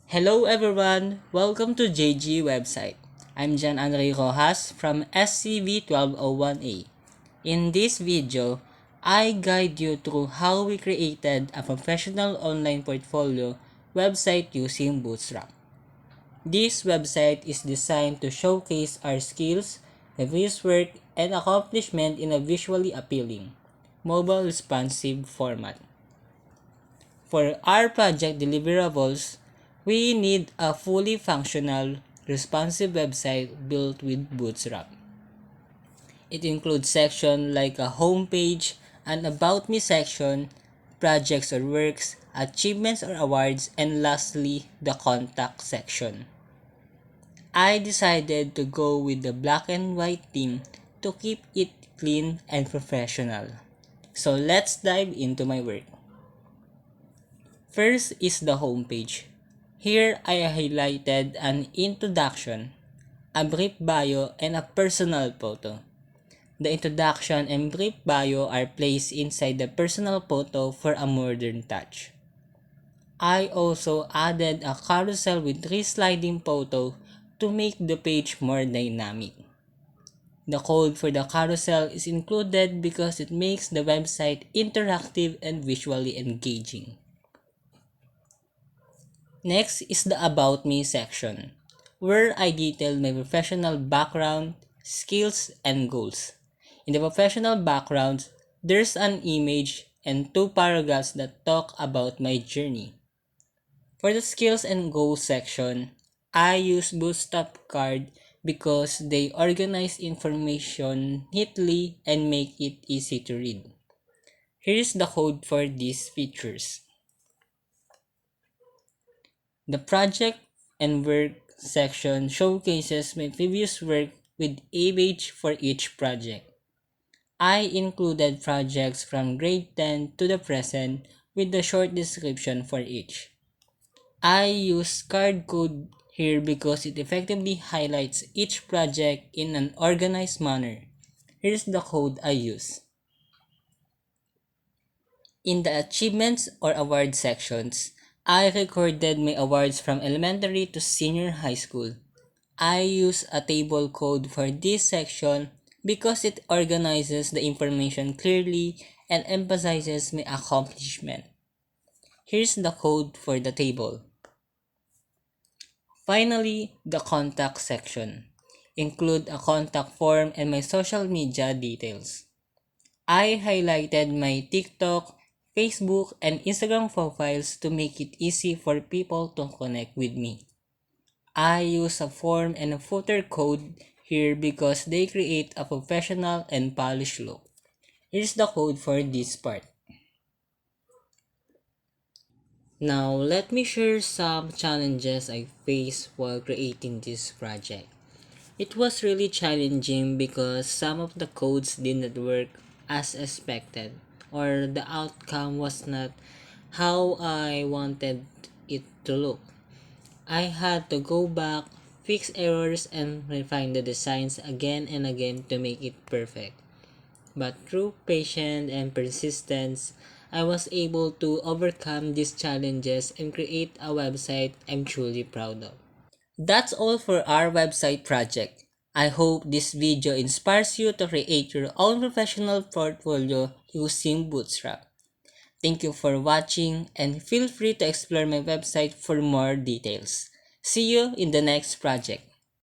Hello everyone! Welcome to JG website. I'm Jan Andre Rojas from SCV1201A. In this video, I guide you through how we created a professional online portfolio website using Bootstrap. This website is designed to showcase our skills, previous work, and accomplishment in a visually appealing, mobile responsive format. For our project deliverables, we need a fully functional, responsive website built with Bootstrap. It includes sections like a homepage, an About Me section, projects or works, achievements or awards, and lastly, the contact section. I decided to go with the black and white theme to keep it clean and professional. So let's dive into my work. First is the homepage. Here I highlighted an introduction, a brief bio, and a personal photo. The introduction and brief bio are placed inside the personal photo for a modern touch. I also added a carousel with 3 sliding photos to make the page more dynamic. The code for the carousel is included because it makes the website interactive and visually engaging. Next is the About Me section, where I detail my professional background, skills, and goals. In the professional background, there's an image and 2 paragraphs that talk about my journey. For the skills and goals section, I use Bootstrap card because they organize information neatly and make it easy to read. Here's the code for these features. The project and work section showcases my previous work with image for each project. I included projects from grade 10 to the present with a short description for each. I use card code here because it effectively highlights each project in an organized manner. Here's the code I use. In the achievements or award sections, I recorded my awards from elementary to senior high school. I use a table code for this section because it organizes the information clearly and emphasizes my accomplishment. Here's the code for the table. Finally, the contact section. Include a contact form and my social media details. I highlighted my TikTok, Facebook, and Instagram profiles to make it easy for people to connect with me. I use a form and a footer code here because they create a professional and polished look. Here's the code for this part. Now, let me share some challenges I faced while creating this project. It was really challenging because some of the codes didn't work as expected, or the outcome was not how I wanted it to look. I had to go back, fix errors, and refine the designs again and again to make it perfect. But through patience and persistence, I was able to overcome these challenges and create a website I'm truly proud of. That's all for our website project. I hope this video inspires you to create your own professional portfolio using Bootstrap. Thank you for watching and feel free to explore my website for more details. See you in the next project.